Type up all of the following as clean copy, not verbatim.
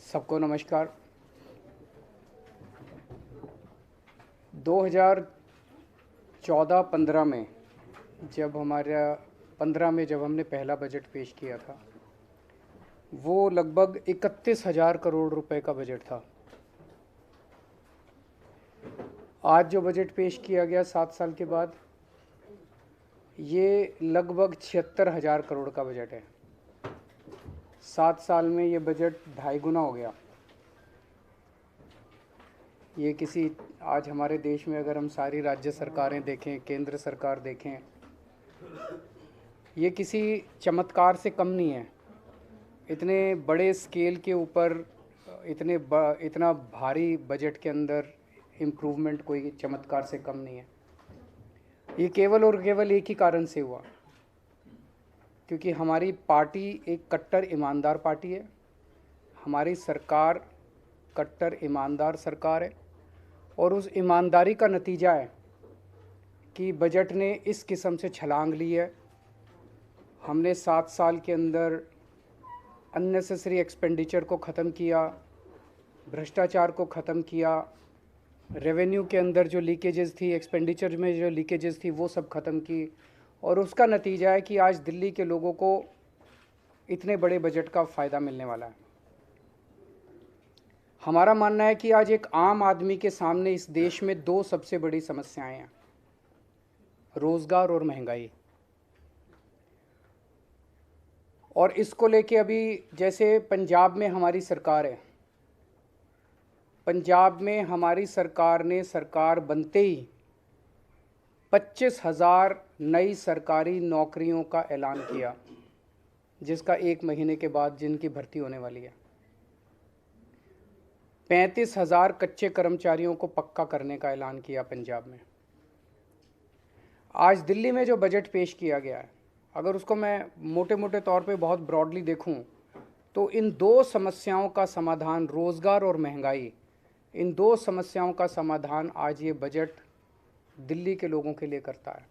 सबको नमस्कार। 2014-15 में जब हमने पहला बजट पेश किया था, वो लगभग 31,000 करोड़ रुपए का बजट था। आज जो बजट पेश किया गया 7 साल के बाद, ये लगभग 76,000 करोड़ का बजट है। 7 साल में ये बजट 2.5 गुना हो गया। ये आज हमारे देश में अगर हम सारी राज्य सरकारें देखें, केंद्र सरकार देखें, ये किसी चमत्कार से कम नहीं है। इतने बड़े स्केल के ऊपर इतना भारी बजट के अंदर इम्प्रूवमेंट कोई चमत्कार से कम नहीं है। ये केवल और केवल एक ही कारण से हुआ, क्योंकि हमारी पार्टी एक कट्टर ईमानदार पार्टी है। हमारी सरकार कट्टर ईमानदार सरकार है, और उस ईमानदारी का नतीजा है कि बजट ने इस किस्म से छलांग ली है। हमने 7 साल के अंदर अननेसेसरी एक्सपेंडिचर को ख़त्म किया, भ्रष्टाचार को ख़त्म किया, रेवेन्यू के अंदर जो लीकेजेस थी, एक्सपेंडिचर में जो लीकेजेस थी, वो सब ख़त्म की। और उसका नतीजा है कि आज दिल्ली के लोगों को इतने बड़े बजट का फ़ायदा मिलने वाला है। हमारा मानना है कि आज एक आम आदमी के सामने इस देश में 2 सबसे बड़ी समस्याएं हैं, रोज़गार और महंगाई। और इसको लेके अभी जैसे पंजाब में हमारी सरकार है, पंजाब में हमारी सरकार ने सरकार बनते ही 25,000 नई सरकारी नौकरियों का ऐलान किया, जिसका 1 महीने के बाद जिनकी भर्ती होने वाली है। 35,000 कच्चे कर्मचारियों को पक्का करने का ऐलान किया पंजाब में। आज दिल्ली में जो बजट पेश किया गया है, अगर उसको मैं मोटे मोटे तौर पे बहुत ब्रॉडली देखूं, तो इन 2 समस्याओं का समाधान, रोज़गार और महंगाई, इन 2 समस्याओं का समाधान आज ये बजट दिल्ली के लोगों के लिए करता है।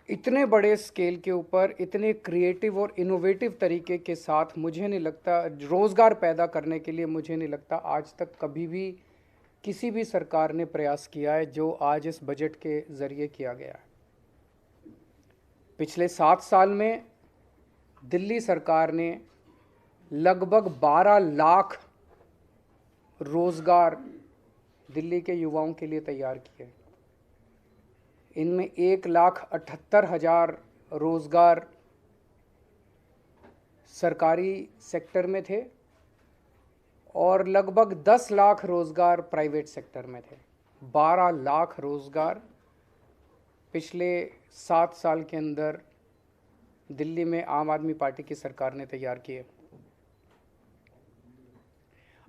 इतने बड़े स्केल के ऊपर, इतने क्रिएटिव और इनोवेटिव तरीके के साथ, मुझे नहीं लगता रोज़गार पैदा करने के लिए, मुझे नहीं लगता आज तक कभी भी किसी भी सरकार ने प्रयास किया है जो आज इस बजट के ज़रिए किया गया है। पिछले 7 साल में दिल्ली सरकार ने लगभग 12 लाख रोज़गार दिल्ली के युवाओं के लिए तैयार किए। इनमें 1,78,000 रोज़गार सरकारी सेक्टर में थे और लगभग 10 लाख रोज़गार प्राइवेट सेक्टर में थे। 12 लाख रोज़गार पिछले 7 साल के अंदर दिल्ली में आम आदमी पार्टी की सरकार ने तैयार किए।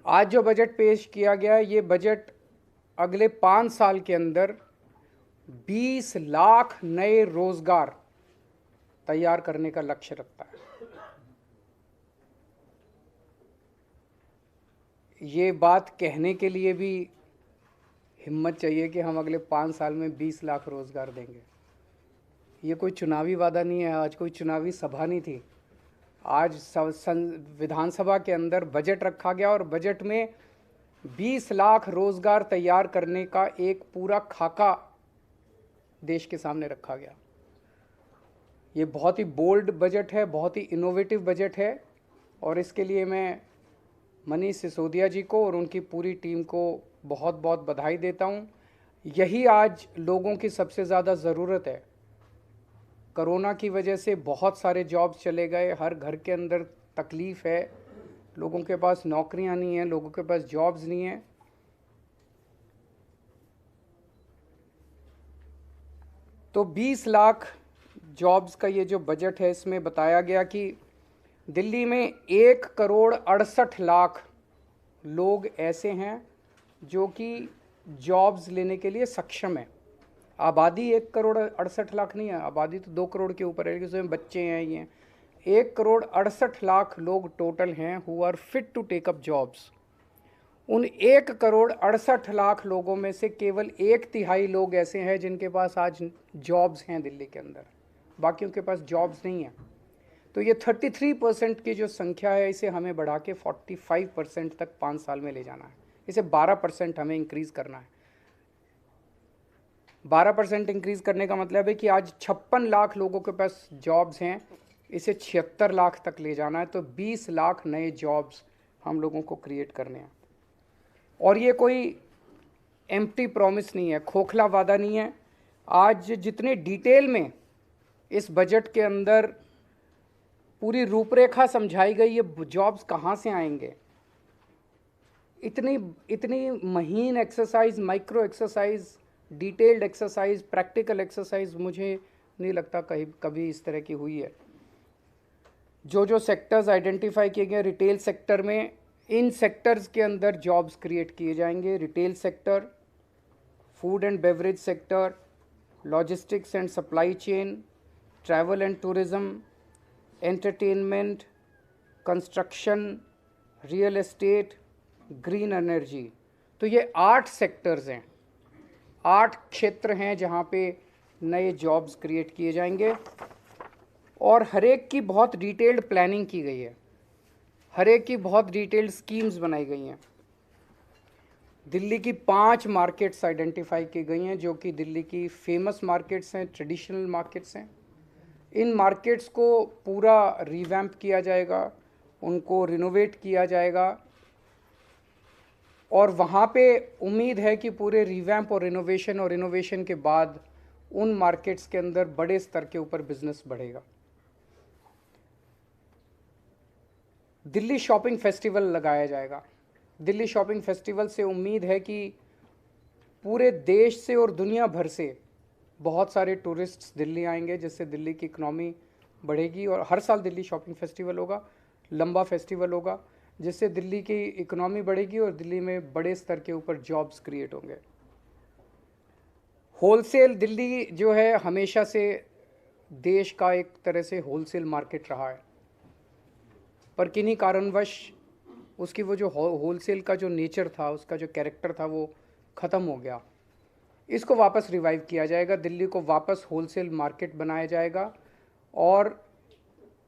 आज जो बजट पेश किया गया है, ये बजट अगले 5 साल के अंदर 20 लाख नए रोज़गार तैयार करने का लक्ष्य रखता है। ये बात कहने के लिए भी हिम्मत चाहिए कि हम अगले 5 साल में 20 लाख रोज़गार देंगे। ये कोई चुनावी वादा नहीं है, आज कोई चुनावी सभा नहीं थी। आज विधानसभा के अंदर बजट रखा गया और बजट में 20 लाख रोज़गार तैयार करने का एक पूरा खाका देश के सामने रखा गया। ये बहुत ही बोल्ड बजट है, बहुत ही इनोवेटिव बजट है, और इसके लिए मैं मनीष सिसोदिया जी को और उनकी पूरी टीम को बहुत बहुत बधाई देता हूँ। यही आज लोगों की सबसे ज़्यादा ज़रूरत है। कोरोना की वजह से बहुत सारे जॉब्स चले गए, हर घर के अंदर तकलीफ़ है, लोगों के पास नौकरियां नहीं हैं, लोगों के पास जॉब्स नहीं हैं। तो 20 लाख जॉब्स का ये जो बजट है, इसमें बताया गया कि दिल्ली में 1,68,00,000 लोग ऐसे हैं जो कि जॉब्स लेने के लिए सक्षम है। आबादी 1,68,00,000 नहीं है, आबादी तो 2 करोड़ के ऊपर है, उसमें बच्चे हैं। ये 1,68,00,000 लोग टोटल हैं who are fit to take up jobs. उन 1,68,00,000 लोगों में से केवल 1/3 लोग ऐसे हैं जिनके पास आज जॉब्स हैं दिल्ली के अंदर, बाकियों के पास जॉब्स नहीं हैं। तो ये 33% की जो संख्या है इसे हमें बढ़ा के 45% तक 5 साल में ले जाना है। इसे 12% हमें इंक्रीज़ करना है। 12% इंक्रीज़ करने का मतलब है कि आज 56 लाख लोगों के पास जॉब्स हैं, इसे 76 लाख तक ले जाना है। तो 20 लाख नए जॉब्स हम लोगों को क्रिएट करने हैं। और ये कोई एम्प्टी प्रॉमिस नहीं है, खोखला वादा नहीं है। आज जितने डिटेल में इस बजट के अंदर पूरी रूपरेखा समझाई गई, ये जॉब्स कहाँ से आएंगे, इतनी इतनी महीन exercise, micro exercise, detailed exercise, practical exercise मुझे नहीं लगता कभी इस तरह की हुई है। जो जो सेक्टर्स आइडेंटिफाई किए गए रिटेल सेक्टर में, इन सेक्टर्स के अंदर जॉब्स क्रिएट किए जाएंगे। Retail sector, food and beverage sector, logistics and supply chain, travel and tourism, entertainment, construction, real estate, green energy. तो ये 8 सेक्टर्स हैं, 8 क्षेत्र हैं जहाँ पे नए जॉब्स क्रिएट किए जाएंगे। और हर एक की बहुत डिटेल्ड प्लानिंग की गई है, हर एक की बहुत डिटेल्ड स्कीम्स बनाई गई हैं। दिल्ली की 5 मार्केट्स आइडेंटिफाई की गई हैं जो कि दिल्ली की फेमस मार्केट्स हैं, ट्रेडिशनल मार्केट्स हैं। इन मार्केट्स को पूरा रिवैम्प किया जाएगा, उनको रिनोवेट किया जाएगा। और वहाँ पे उम्मीद है कि पूरे रिवैम्प और इनोवेशन के बाद उन मार्केट्स के अंदर बड़े स्तर के ऊपर बिजनेस बढ़ेगा। दिल्ली शॉपिंग फेस्टिवल लगाया जाएगा। दिल्ली शॉपिंग फेस्टिवल से उम्मीद है कि पूरे देश से और दुनिया भर से बहुत सारे टूरिस्ट्स दिल्ली आएंगे, जिससे दिल्ली की इकनॉमी बढ़ेगी। और हर साल दिल्ली शॉपिंग फेस्टिवल होगा, लंबा फेस्टिवल होगा, जिससे दिल्ली की इकनॉमी बढ़ेगी और दिल्ली में बड़े स्तर के ऊपर जॉब्स क्रिएट होंगे। होलसेल, दिल्ली जो है हमेशा से देश का एक तरह से होलसेल मार्केट रहा है, पर किन्हीं कारणवश उसकी वो जो होलसेल का जो नेचर था, उसका जो कैरेक्टर था, वो ख़त्म हो गया। इसको वापस रिवाइव किया जाएगा, दिल्ली को वापस होलसेल मार्केट बनाया जाएगा और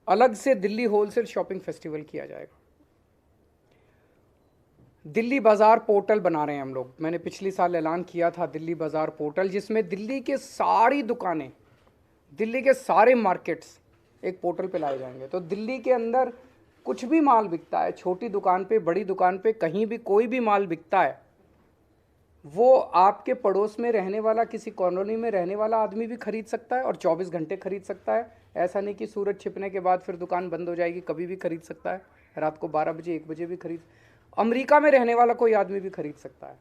अलग से दिल्ली होलसेल शॉपिंग फेस्टिवल किया जाएगा। दिल्ली बाज़ार पोर्टल बना रहे हैं हम लोग। मैंने पिछली साल ऐलान किया था दिल्ली बाज़ार पोर्टल, जिसमें दिल्ली के सारी दुकानें, दिल्ली के सारे मार्केट्स एक पोर्टल पे लाए जाएंगे। तो दिल्ली के अंदर कुछ भी माल बिकता है, छोटी दुकान पे, बड़ी दुकान पे, कहीं भी कोई भी माल बिकता है, वो आपके पड़ोस में रहने वाला, किसी कॉलोनी में रहने वाला आदमी भी खरीद सकता है और 24 घंटे खरीद सकता है। ऐसा नहीं कि सूरज छिपने के बाद फिर दुकान बंद हो जाएगी, कभी भी खरीद सकता है, रात को 12 बजे 1 बजे भी खरीद। अमेरिका में रहने वाला कोई आदमी भी खरीद सकता है,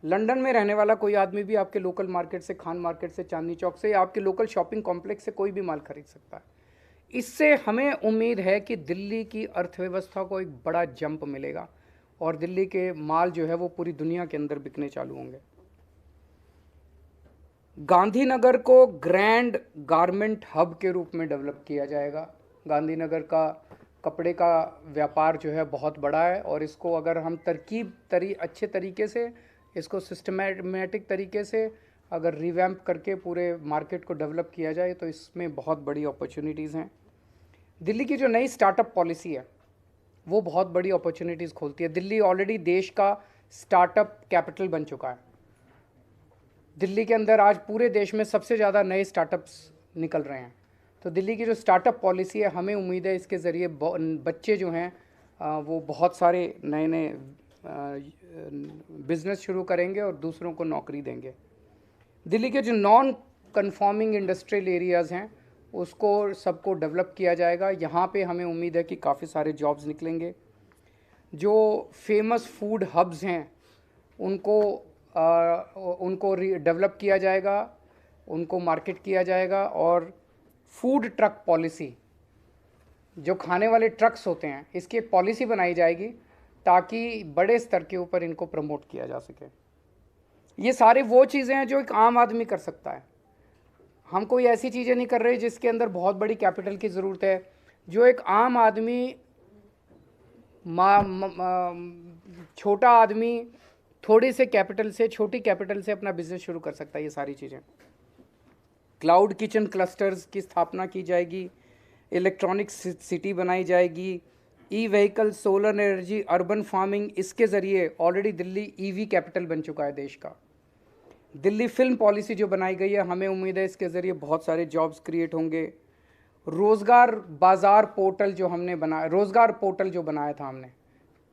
लंदन में रहने वाला कोई आदमी भी आपके लोकल मार्केट से, खान मार्केट से, चांदनी चौक से, या आपके लोकल शॉपिंग कॉम्प्लेक्स से कोई भी माल खरीद सकता है। इससे हमें उम्मीद है कि दिल्ली की अर्थव्यवस्था को एक बड़ा जंप मिलेगा और दिल्ली के माल जो है वो पूरी दुनिया के अंदर बिकने चालू होंगे। गांधीनगर को ग्रैंड गारमेंट हब के रूप में डेवलप किया जाएगा। गांधीनगर का कपड़े का व्यापार जो है बहुत बड़ा है और इसको अगर हम अच्छे तरीके से, इसको सिस्टमैटिक तरीके से अगर रिवैम्प करके पूरे मार्केट को डेवलप किया जाए तो इसमें बहुत बड़ी अपॉर्चुनिटीज़ हैं। दिल्ली की जो नई स्टार्टअप पॉलिसी है वो बहुत बड़ी अपॉर्चुनिटीज़ खोलती है। दिल्ली ऑलरेडी देश का स्टार्टअप कैपिटल बन चुका है। दिल्ली के अंदर आज पूरे देश में सबसे ज़्यादा नए स्टार्टअप्स निकल रहे हैं। तो दिल्ली की जो स्टार्टअप पॉलिसी है, हमें उम्मीद है इसके ज़रिए बच्चे जो हैं वो बहुत सारे नए नए बिज़नेस शुरू करेंगे और दूसरों को नौकरी देंगे। दिल्ली के जो नॉन कन्फॉर्मिंग इंडस्ट्रियल एरियाज़ हैं उसको सबको डेवलप किया जाएगा। यहाँ पे हमें उम्मीद है कि काफ़ी सारे जॉब्स निकलेंगे। जो फेमस फूड हब्स हैं उनको डेवलप किया जाएगा, उनको मार्केट किया जाएगा। और फूड ट्रक पॉलिसी, जो खाने वाले ट्रक्स होते हैं, इसकी एक पॉलिसी बनाई जाएगी ताकि बड़े स्तर के ऊपर इनको प्रमोट किया जा सके। ये सारे वो चीज़ें हैं जो एक आम आदमी कर सकता है। हम कोई ऐसी चीज़ें नहीं कर रहे जिसके अंदर बहुत बड़ी कैपिटल की ज़रूरत है। जो एक आम आदमी, छोटा आदमी थोड़ी से कैपिटल से, छोटी कैपिटल से अपना बिजनेस शुरू कर सकता है। ये सारी चीज़ें, क्लाउड किचन क्लस्टर्स की स्थापना की जाएगी, इलेक्ट्रॉनिक सिटी बनाई जाएगी, e vehicle, solar energy, urban farming, इसके ज़रिए ऑलरेडी दिल्ली ईवी कैपिटल बन चुका है देश का। दिल्ली फिल्म पॉलिसी जो बनाई गई है, हमें उम्मीद है इसके ज़रिए बहुत सारे जॉब्स क्रिएट होंगे। रोज़गार बाज़ार पोर्टल जो हमने बनाया, रोज़गार पोर्टल जो बनाया था हमने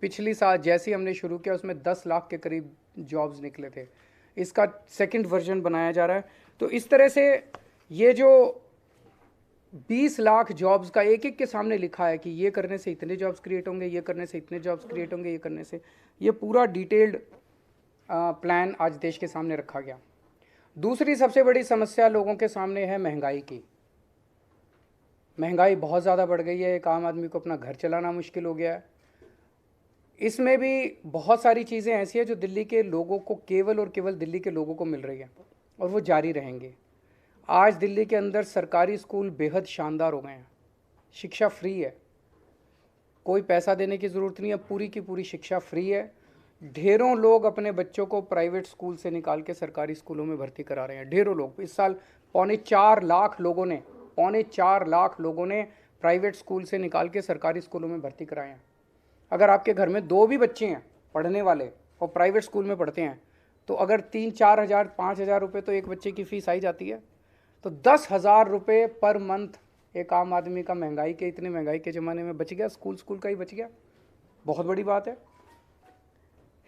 पिछली साल, जैसे ही हमने शुरू किया उसमें 10 लाख के करीब जॉब्स निकले थे। इसका सेकंड वर्जन बनाया जा रहा है। तो इस तरह से ये जो 20 लाख जॉब्स का एक एक के सामने लिखा है कि ये करने से इतने जॉब्स क्रिएट होंगे, ये करने से इतने जॉब्स क्रिएट होंगे, ये करने से, ये पूरा डिटेल्ड प्लान आज देश के सामने रखा गया। दूसरी सबसे बड़ी समस्या लोगों के सामने है महंगाई की। महंगाई बहुत ज़्यादा बढ़ गई है, एक आम आदमी को अपना घर चलाना मुश्किल हो गया है। इसमें भी बहुत सारी चीज़ें ऐसी हैं जो दिल्ली के लोगों को, केवल और केवल दिल्ली के लोगों को मिल रही है और वो जारी रहेंगे। आज दिल्ली के अंदर सरकारी स्कूल बेहद शानदार हो गए हैं, शिक्षा फ्री है, कोई पैसा देने की ज़रूरत नहीं है, पूरी की पूरी शिक्षा फ्री है। ढेरों लोग अपने बच्चों को प्राइवेट स्कूल से निकाल के सरकारी स्कूलों में भर्ती करा रहे हैं, ढेरों लोग। इस साल 4.25 लाख लोगों ने प्राइवेट स्कूल से निकाल के सरकारी स्कूलों में भर्ती कराए हैं। अगर आपके घर में 2 भी बच्चे हैं पढ़ने वाले और प्राइवेट स्कूल में पढ़ते हैं, तो अगर 3-4 हज़ार 5 हज़ार रुपये तो एक बच्चे की फ़ीस आई जाती है। तो 10,000 रुपये पर मंथ एक आम आदमी का महंगाई के, इतने महंगाई के ज़माने में बच गया, स्कूल का ही बच गया, बहुत बड़ी बात है।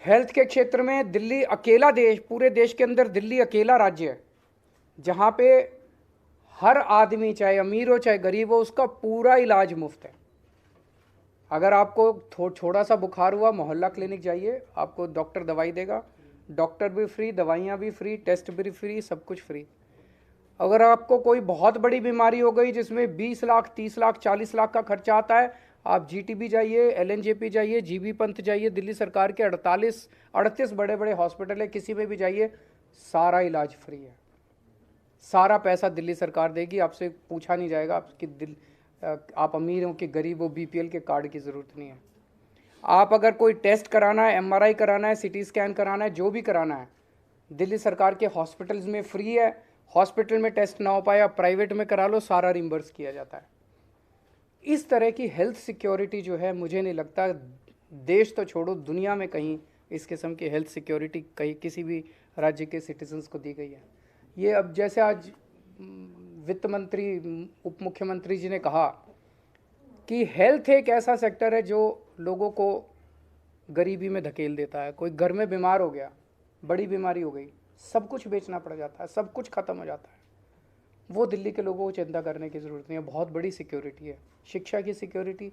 हेल्थ के क्षेत्र में दिल्ली अकेला देश, पूरे देश के अंदर दिल्ली अकेला राज्य है जहाँ पे हर आदमी, चाहे अमीर हो चाहे गरीब हो, उसका पूरा इलाज मुफ्त है। अगर आपको थोड़ा सा बुखार हुआ, मोहल्ला क्लिनिक जाइए, आपको डॉक्टर दवाई देगा, डॉक्टर भी फ्री, दवाइयाँ भी फ्री, टेस्ट भी फ्री, सब कुछ फ्री। अगर आपको कोई बहुत बड़ी बीमारी हो गई जिसमें 20 लाख, 30 लाख, 40 लाख का खर्चा आता है, आप जीटीबी जाइए, एलएनजेपी जाइए, जीबी पंत जाइए, दिल्ली सरकार के 38 बड़े बड़े हॉस्पिटल है, किसी में भी जाइए, सारा इलाज फ्री है, सारा पैसा दिल्ली सरकार देगी, आपसे पूछा नहीं जाएगा आप अमीर हो कि गरीब हो, बीपीएल के कार्ड की ज़रूरत नहीं है। आप अगर कोई टेस्ट कराना है, एमआरआई कराना है, सीटी स्कैन कराना है, जो भी कराना है, दिल्ली सरकार के हॉस्पिटल्स में फ्री है। हॉस्पिटल में टेस्ट ना हो पाए, आप प्राइवेट में करा लो, सारा रिम्बर्स किया जाता है। इस तरह की हेल्थ सिक्योरिटी जो है, मुझे नहीं लगता देश तो छोड़ो, दुनिया में कहीं इस किस्म की हेल्थ सिक्योरिटी कहीं किसी भी राज्य के सिटीजन्स को दी गई है। ये अब जैसे आज वित्त मंत्री, उप मुख्यमंत्री जी ने कहा कि हेल्थ एक ऐसा सेक्टर है जो लोगों को गरीबी में धकेल देता है। कोई घर में बीमार हो गया, बड़ी बीमारी हो गई, सब कुछ बेचना पड़ जाता है, सब कुछ ख़त्म हो जाता है। वो दिल्ली के लोगों को चिंता करने की ज़रूरत नहीं है, बहुत बड़ी सिक्योरिटी है, शिक्षा की सिक्योरिटी,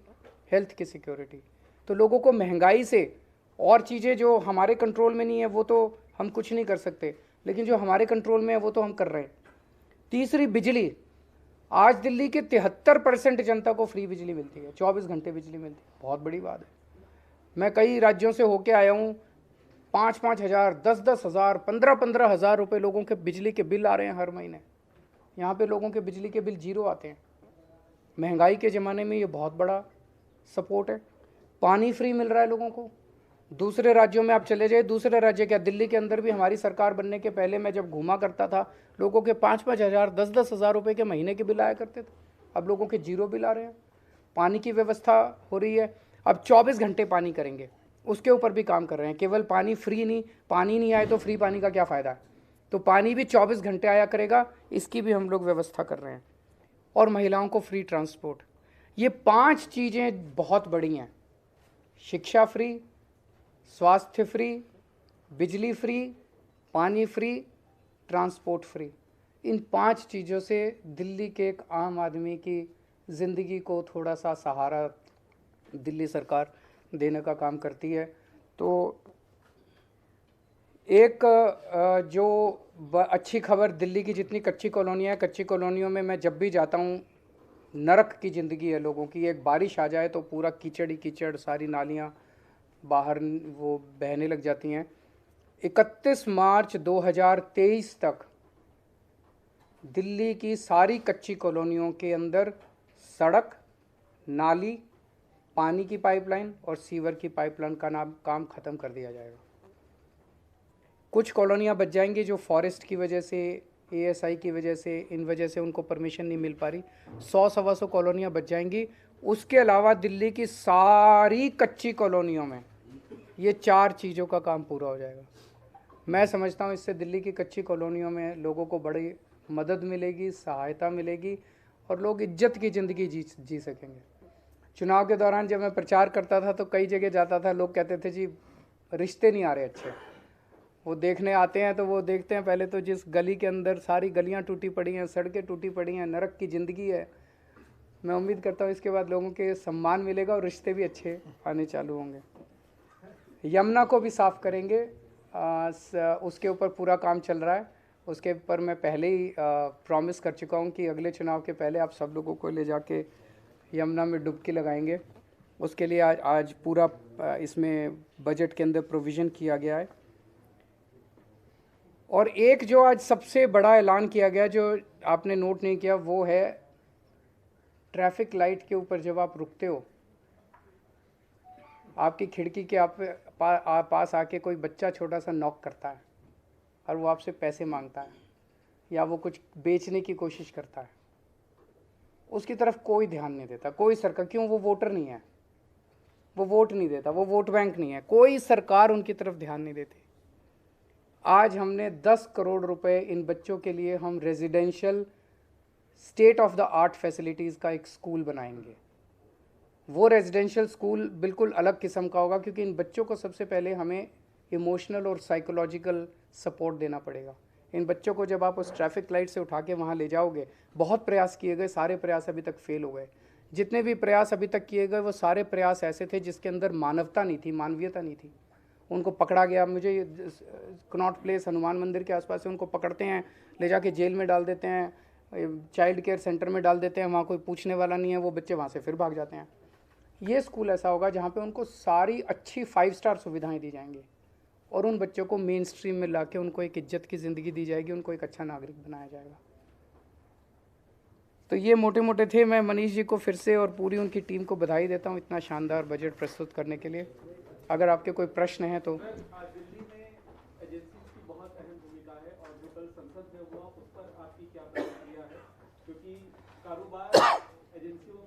हेल्थ की सिक्योरिटी। तो लोगों को महंगाई से और चीज़ें जो हमारे कंट्रोल में नहीं है वो तो हम कुछ नहीं कर सकते, लेकिन जो हमारे कंट्रोल में है वो तो हम कर रहे हैं। तीसरी, बिजली। आज दिल्ली के 73% जनता को फ्री बिजली मिलती है, 24 घंटे बिजली मिलती है, बहुत बड़ी बात है। मैं कई राज्यों से होके आया हूँ, 5-5 हज़ार, 10-10 हज़ार, 15-15 हज़ार रुपये लोगों के बिजली के बिल आ रहे हैं हर महीने। यहाँ पे लोगों के बिजली के बिल 0 आते हैं। महंगाई के ज़माने में ये बहुत बड़ा सपोर्ट है। पानी फ्री मिल रहा है लोगों को। दूसरे राज्यों में आप चले जाइए, दूसरे राज्य क्या, दिल्ली के अंदर भी हमारी सरकार बनने के पहले मैं जब घूमा करता था, लोगों के 5-5 हज़ार, 10-10 हज़ार रुपये के महीने के बिल आया करते थे। अब लोगों के 0 बिल आ रहे हैं। पानी की व्यवस्था हो रही है, अब 24 घंटे पानी करेंगे, उसके ऊपर भी काम कर रहे हैं। केवल पानी फ्री नहीं, पानी नहीं आए तो फ्री पानी का क्या फ़ायदा है, तो पानी भी 24 घंटे आया करेगा, इसकी भी हम लोग व्यवस्था कर रहे हैं। और महिलाओं को फ्री ट्रांसपोर्ट। ये 5 चीज़ें बहुत बड़ी हैं, शिक्षा फ्री, स्वास्थ्य फ्री, बिजली फ्री, पानी फ्री, ट्रांसपोर्ट फ्री। इन 5 चीज़ों से दिल्ली के एक आम आदमी की ज़िंदगी को थोड़ा सा सहारा दिल्ली सरकार देने का काम करती है। तो एक जो अच्छी खबर, दिल्ली की जितनी कच्ची कॉलोनियाँ हैं, कच्ची कॉलोनियों में मैं जब भी जाता हूँ, नरक की ज़िंदगी है लोगों की। एक बारिश आ जाए तो पूरा कीचड़ ही कीचड़, सारी नालियाँ बाहर वो बहने लग जाती हैं। 31 मार्च 2023 तक दिल्ली की सारी कच्ची कॉलोनियों के अंदर सड़क, नाली, पानी की पाइपलाइन और सीवर की पाइपलाइन का काम ख़त्म कर दिया जाएगा। कुछ कॉलोनियाँ बच जाएंगी जो फॉरेस्ट की वजह से ASI की वजह से, इन वजह से उनको परमिशन नहीं मिल पा रही। 100-125 कॉलोनियाँ बच जाएंगी। उसके अलावा दिल्ली की सारी कच्ची कॉलोनियों में ये 4 चीज़ों का काम पूरा हो जाएगा। मैं समझता हूँ इससे दिल्ली की कच्ची कॉलोनियों में लोगों को बड़ी मदद मिलेगी, सहायता मिलेगी और लोग इज्जत की ज़िंदगी जी सकेंगे। चुनाव के दौरान जब मैं प्रचार करता था तो कई जगह जाता था, लोग कहते थे जी रिश्ते नहीं आ रहे अच्छे। वो देखने आते हैं तो वो देखते हैं पहले तो जिस गली के अंदर सारी गलियां टूटी पड़ी हैं, सड़कें टूटी पड़ी हैं, नरक की ज़िंदगी है। मैं उम्मीद करता हूँ इसके बाद लोगों के सम्मान मिलेगा और रिश्ते भी अच्छे आने चालू होंगे। यमुना को भी साफ़ करेंगे, उसके ऊपर पूरा काम चल रहा है। उसके ऊपर मैं पहले ही प्रॉमिस कर चुका हूँ कि अगले चुनाव के पहले आप सब लोगों को ले जाके यमुना में डुबकी लगाएंगे। उसके लिए आज पूरा इसमें बजट के अंदर प्रोविज़न किया गया है। और एक जो आज सबसे बड़ा ऐलान किया गया जो आपने नोट नहीं किया, वो है ट्रैफिक लाइट के ऊपर जब आप रुकते हो, आपकी खिड़की के पास आके कोई बच्चा छोटा सा नॉक करता है और वो आपसे पैसे मांगता है या वो कुछ बेचने की कोशिश करता है, उसकी तरफ कोई ध्यान नहीं देता कोई सरकार। क्यों? वो वोटर नहीं है, वो वोट नहीं देता, वो वोट बैंक नहीं है, कोई सरकार उनकी तरफ ध्यान नहीं देती। आज हमने 10 करोड़ रुपए इन बच्चों के लिए हम residential state of the art facilities का एक स्कूल बनाएंगे। वो रेजिडेंशियल स्कूल बिल्कुल अलग किस्म का होगा क्योंकि इन बच्चों को सबसे पहले हमें इमोशनल और साइकोलॉजिकल सपोर्ट देना पड़ेगा। इन बच्चों को जब आप उस ट्रैफिक लाइट से उठा के वहाँ ले जाओगे, बहुत प्रयास किए गए, सारे प्रयास अभी तक फेल हो गए। जितने भी प्रयास अभी तक किए गए वो सारे प्रयास ऐसे थे जिसके अंदर मानवता नहीं थी, मानवीयता नहीं थी। उनको पकड़ा गया, मुझे कनॉट प्लेस हनुमान मंदिर के आसपास से उनको पकड़ते हैं, ले जाके जेल में डाल देते हैं, चाइल्ड केयर सेंटर में डाल देते हैं, वहाँ कोई पूछने वाला नहीं है, वो बच्चे वहाँ से फिर भाग जाते हैं। ये स्कूल ऐसा होगा जहाँ पे उनको सारी अच्छी 5 स्टार सुविधाएं दी जाएंगी और उन बच्चों को मेन स्ट्रीम में लाके उनको एक इज्जत की ज़िंदगी दी जाएगी, उनको एक अच्छा नागरिक बनाया जाएगा। तो ये मोटे मोटे थे। मैं मनीष जी को फिर से और पूरी उनकी टीम को बधाई देता हूँ इतना शानदार बजट प्रस्तुत करने के लिए। अगर आपके कोई प्रश्न हैं तो। दिल्ली में एजेंसीज की बहुत अहम भूमिका है और जो कल संसद में हुआ उस पर आपकी क्या प्रतिक्रिया है, क्योंकि कारोबार एजेंसियों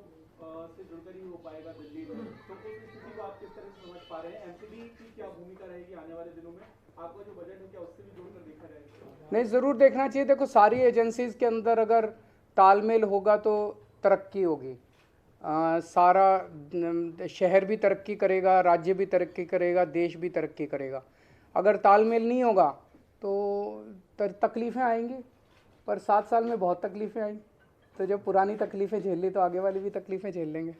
से जुड़कर ही हो पाएगा दिल्ली में, तो उस स्थिति को आप किस तरह से समझ पा रहे हैं? एमसीडी की क्या भूमिका रहेगी आने वाले दिनों में? आपका जो बजट है क्या उससे भी जोड़कर देखा जाएगा? नहीं, ज़रूर देखना चाहिए। देखो, सारी एजेंसीज के अंदर अगर तालमेल होगा तो तरक्की होगी। सारा शहर भी तरक्की करेगा, राज्य भी तरक्की करेगा, देश भी तरक्की करेगा। अगर तालमेल नहीं होगा तो तकलीफ़ें आएंगी, पर 7 साल में बहुत तकलीफ़ें आई, तो जब पुरानी तकलीफ़ें झेल ली तो आगे वाली भी तकलीफ़ें झेल लेंगे।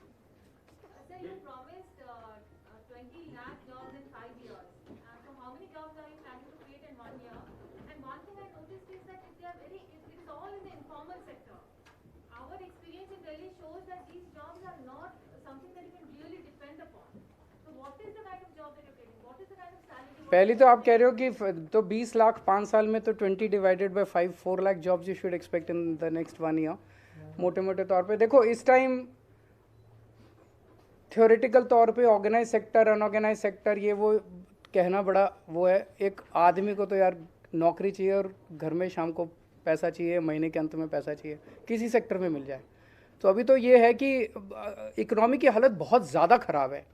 पहली तो आप कह रहे हो कि तो 20 लाख 5 साल में, तो 20 divided by 5 4 lakh jobs you should expect in the next 1 year. मोटे मोटे तौर पे देखो, इस टाइम थ्योरेटिकल तौर पे ऑर्गेनाइज सेक्टर, अनऑर्गेनाइज सेक्टर, ये वो कहना बड़ा वो है। एक आदमी को तो यार नौकरी चाहिए और घर में शाम को पैसा चाहिए, महीने के अंत में पैसा चाहिए, किसी सेक्टर में मिल जाए। तो अभी तो ये है कि इकोनॉमी की हालत बहुत ज़्यादा ख़राब है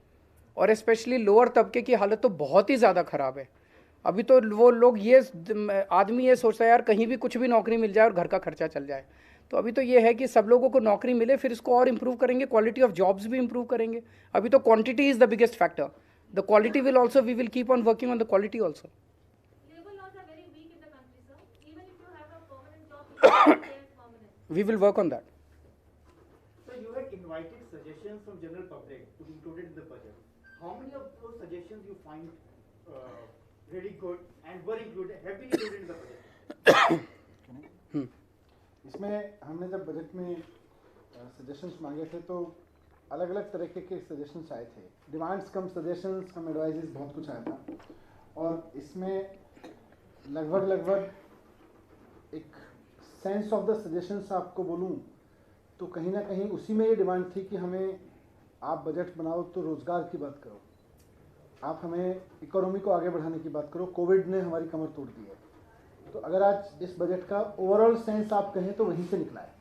और स्पेशली लोअर तबके की हालत तो बहुत ही ज़्यादा ख़राब है। अभी तो वो लोग आदमी ये सोचता है यार कहीं भी कुछ भी नौकरी मिल जाए और घर का खर्चा चल जाए। तो अभी तो ये है कि सब लोगों को नौकरी मिले, फिर इसको और इम्प्रूव करेंगे, क्वालिटी ऑफ जॉब्स भी इम्प्रूव करेंगे। अभी तो quantity is the biggest factor, the quality will also, we will keep on working on the quality also. We will work on that. So you had invited suggestions from general public to be included in the budget. How many of those suggestions you find really good and were included, have been included in the budget? इसमें हमने जब budget में suggestions मांगे थे तो अलग अलग तरीके के सजेशंस आए थे। डिमांड्स कम सजेशंस कम एडवाइजेस बहुत कुछ आया था और इसमें लगभग एक सेंस ऑफ द सजेशंस आपको बोलूं तो कहीं ना कहीं उसी में ये डिमांड थी कि हमें आप बजट बनाओ तो रोज़गार की बात करो, आप हमें इकोनॉमी को आगे बढ़ाने की बात करो। कोविड ने हमारी कमर तोड़ दी है, तो अगर आज इस बजट का ओवरऑल सेंस आप कहें तो वहीं से निकला है,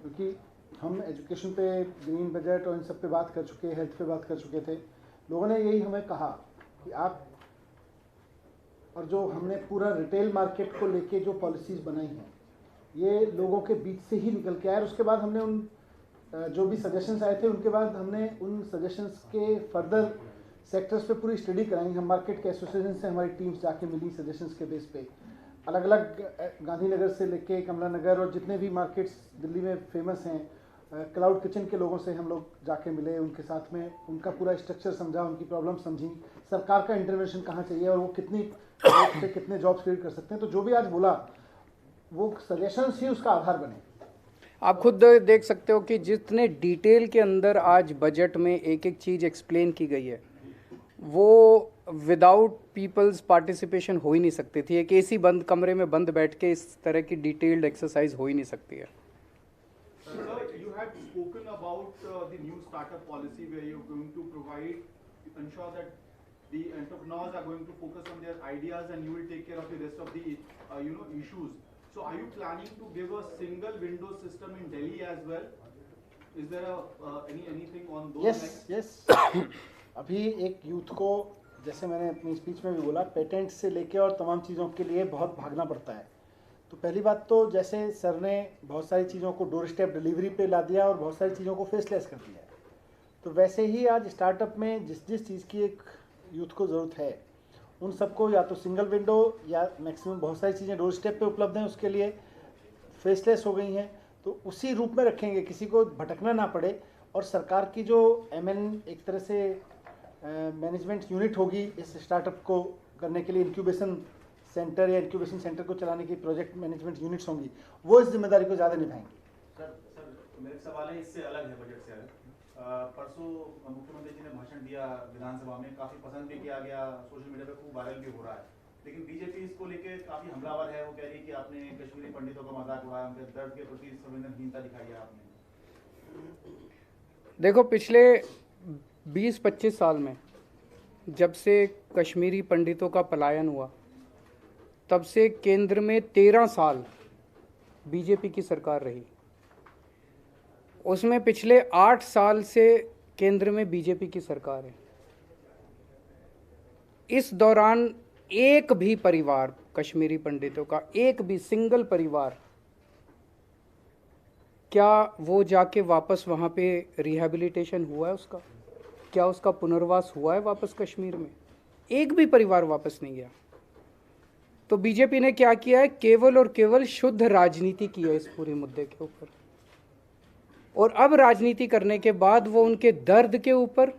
क्योंकि हम एजुकेशन पे, ग्रीन बजट और इन सब पे बात कर चुके, हेल्थ पे बात कर चुके थे। लोगों ने यही हमें कहा कि आप, और जो हमने पूरा रिटेल मार्केट को लेके जो पॉलिसीज़ बनाई हैं ये लोगों के बीच से ही निकल के आए। और उसके बाद हमने उन जो भी सजेशंस आए थे उनके बाद हमने उन सजेशंस के फर्दर सेक्टर्स पे पूरी स्टडी कराई। हम मार्केट के एसोसिएशन से हमारी टीम्स जाके मिली सजेशंस के बेस पे, अलग अलग गांधीनगर से लेके कमला नगर और जितने भी मार्केट्स दिल्ली में फेमस हैं, क्लाउड किचन के लोगों से हम लोग जाके मिले, उनके साथ में उनका पूरा स्ट्रक्चर समझा, उनकी प्रॉब्लम समझी, सरकार का इंटरवेंशन कहाँ चाहिए और वो कितनी से कितने जॉब्स क्रिएट कर सकते हैं। तो जो भी आज बोला वो सजेशंस ही उसका आधार बने। आप खुद देख सकते हो कि जितने डिटेल के अंदर आज बजट में एक एक चीज़ एक्सप्लेन की गई है वो विदाउट पीपल्स पार्टिसिपेशन हो ही नहीं सकती थी। एक एसी बंद कमरे में बंद बैठ के इस तरह की डिटेल्ड एक्सरसाइज हो ही नहीं सकती है। Sir, you had spoken about the new startup policy where you're going to provide, ensure that the entrepreneurs are going to focus on their ideas and you will take care of the rest of the issues. So are you planning to give a single window system in Delhi as well? Is there anything on those lines? yes. अभी एक youth को, जैसे मैंने अपनी speech में भी बोला, patent से लेके और तमाम चीज़ों के लिए बहुत भागना पड़ता है। तो पहली बात तो जैसे सर ने बहुत सारी चीज़ों को डोर स्टेप डिलीवरी पे ला दिया और बहुत सारी चीज़ों को फेसलेस कर दिया है, तो वैसे ही आज स्टार्टअप में जिस जिस चीज़ की एक यूथ को ज़रूरत है उन सबको या तो सिंगल विंडो या मैक्सिमम बहुत सारी चीज़ें डोर स्टेप पे उपलब्ध हैं, उसके लिए फेसलेस हो गई हैं, तो उसी रूप में रखेंगे, किसी को भटकना ना पड़े। और सरकार की जो एक तरह से मैनेजमेंट यूनिट होगी इस स्टार्टअप को करने के लिए, इंक्यूबेशन सेंटर या इंक्यूबेशन सेंटर को चलाने की प्रोजेक्ट मैनेजमेंट यूनिट्स होंगी, वो इस जिम्मेदारी को ज़्यादा निभाएंगी। सर मेरे सवाल है इससे अलग है, बजट से अलग। परसों मुख्यमंत्री जी ने भाषण दिया विधानसभा में, काफ़ी पसंद भी किया गया, सोशल मीडिया पे खूब वायरल भी हो रहा है, लेकिन बीजेपी इसको लेके काफ़ी हमलावर है। वो कह रही है कि आपने कश्मीरी पंडितों का मजाक उड़ाया, उनके दर्द के प्रति संवेदनहीनता दिखाई है आपने। देखो, पिछले 20-25 साल में जब से कश्मीरी पंडितों का पलायन हुआ तब से केंद्र में 13 साल बीजेपी की सरकार रही। उसमें पिछले 8 साल से केंद्र में बीजेपी की सरकार है। इस दौरान एक भी परिवार, कश्मीरी पंडितों का एक भी सिंगल परिवार, क्या वो जाके वापस वहाँ पे रिहैबिलिटेशन हुआ है उसका? क्या उसका पुनर्वास हुआ है वापस कश्मीर में? एक भी परिवार वापस नहीं गया। तो बीजेपी ने क्या किया है? केवल और केवल शुद्ध राजनीति की है इस पूरे मुद्दे के ऊपर। और अब राजनीति करने के बाद वो उनके दर्द के ऊपर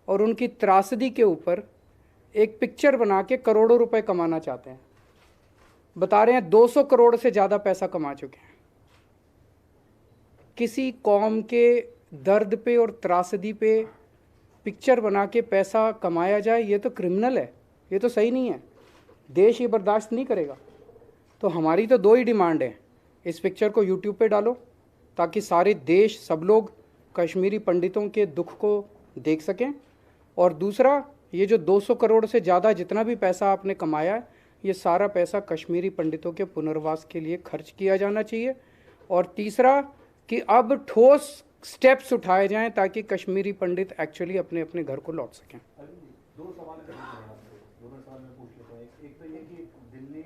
और उनकी त्रासदी के ऊपर एक पिक्चर बना के करोड़ों रुपए कमाना चाहते हैं। बता रहे हैं 200 करोड़ से ज़्यादा पैसा कमा चुके हैं। किसी कौम के दर्द पे और त्रासदी पे पिक्चर बना के पैसा कमाया जाए, ये तो क्रिमिनल है, ये तो सही नहीं है। देश ये बर्दाश्त नहीं करेगा। तो हमारी तो 2 ही डिमांड है, इस पिक्चर को यूट्यूब पे डालो ताकि सारे देश, सब लोग कश्मीरी पंडितों के दुख को देख सकें, और दूसरा, ये जो 200 करोड़ से ज़्यादा जितना भी पैसा आपने कमाया है, ये सारा पैसा कश्मीरी पंडितों के पुनर्वास के लिए खर्च किया जाना चाहिए। और तीसरा कि अब ठोस स्टेप्स उठाए जाएं ताकि कश्मीरी पंडित एक्चुअली अपने अपने घर को लौट सकें। 2 सवाल दोनों सवाल मैं पूछ लेता हूँ। एक तो ये कि दिल्ली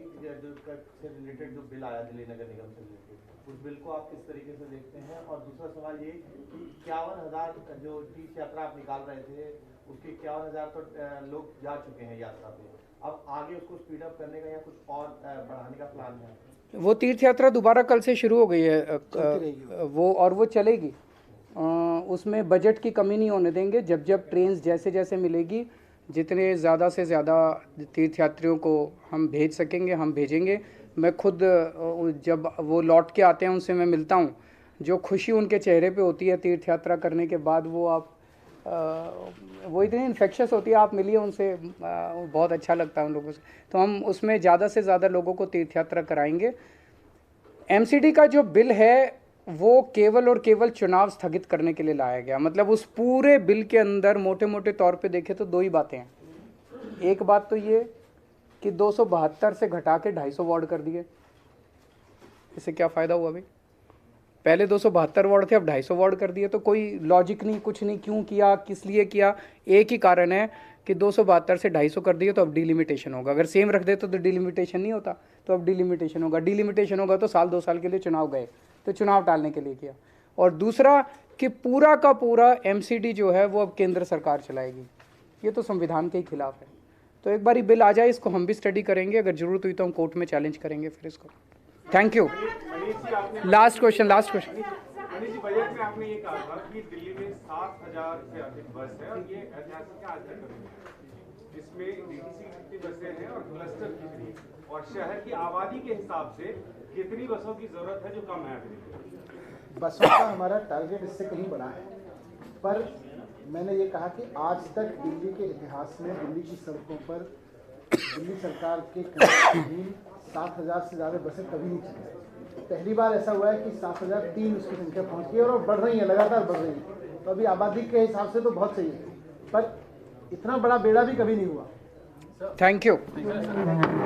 से रिलेटेड जो बिल आया दिल्ली नगर निगम से रिलेटेड, उस बिल को आप किस तरीके से देखते हैं? और दूसरा सवाल ये कि 51,000 जो तीर्थ यात्रा आप निकाल रहे थे, उसके 51,000 तो लोग जा चुके हैं यात्रा पे, अब आगे उसको स्पीड अप करने का या कुछ और बढ़ाने का प्लान है? वो तीर्थ यात्रा दोबारा कल से शुरू हो गई है, वो चलेगी। उसमें बजट की कमी नहीं होने देंगे। जब जब ट्रेन जैसे जैसे मिलेगी, जितने ज़्यादा से ज़्यादा तीर्थयात्रियों को हम भेज सकेंगे हम भेजेंगे। मैं खुद जब वो लौट के आते हैं उनसे मैं मिलता हूँ, जो खुशी उनके चेहरे पे होती है तीर्थ यात्रा करने के बाद, वो इतनी इन्फेक्शस होती है। आप मिलिए उनसे, बहुत अच्छा लगता है उन लोगों से। तो हम उसमें ज़्यादा से ज़्यादा लोगों को तीर्थ यात्रा कराएंगे। एमसीडी का जो बिल है वो केवल और केवल चुनाव स्थगित करने के लिए लाया गया। मतलब उस पूरे बिल के अंदर मोटे मोटे तौर पे देखें तो 2 ही बातें हैं। एक बात तो ये कि 272 से घटा के 250 वार्ड कर दिए। इससे क्या फ़ायदा हुआ भाई? पहले 272 वार्ड थे, अब 250 वार्ड कर दिए। तो कोई लॉजिक नहीं, कुछ नहीं। क्यों किया, किस लिए किया? एक ही कारण है कि 272 से 250 कर दिए तो अब डिलिमिटेशन होगा। अगर सेम रख देते तो डिलिमिटेशन नहीं होता, तो अब डिलिमिटेशन होगा। डिलिमिटेशन होगा तो साल 2 साल के लिए चुनाव गए, तो चुनाव टालने के लिए किया। और दूसरा कि पूरा का पूरा एमसीडी जो है वो अब केंद्र सरकार चलाएगी। ये तो संविधान के ही खिलाफ है। तो एक बार बिल आ जाए, इसको हम भी स्टडी करेंगे, अगर जरूरत हुई तो हम कोर्ट में चैलेंज करेंगे फिर इसको। Thank you. Last question. Manish ji, budget में आपने ये कहा था कि दिल्ली में 7,000 से अधिक बस है और ये ऐतिहासिक है आज तक। इसमें डीटीसी कितनी बसें हैं और क्लस्टर कितनी है, और शहर की आबादी के हिसाब से कितनी बसों की जरूरत है जो कम है? बसों का हमारा टारगेट इससे कहीं बड़ा है, पर मैंने ये कहा कि आज तक दिल्ली के इतिहास में दिल्ली की सड़कों पर दिल्ली सरकार के अधीन 7,000 से ज़्यादा बसें कभी नहीं चली। पहली बार ऐसा हुआ है कि 7,003 उसकी संख्या पहुंच गई और बढ़ रही है, लगातार बढ़ रही है। तो अभी आबादी के हिसाब से तो बहुत सही है, पर इतना बड़ा बेड़ा भी कभी नहीं हुआ। Thank you.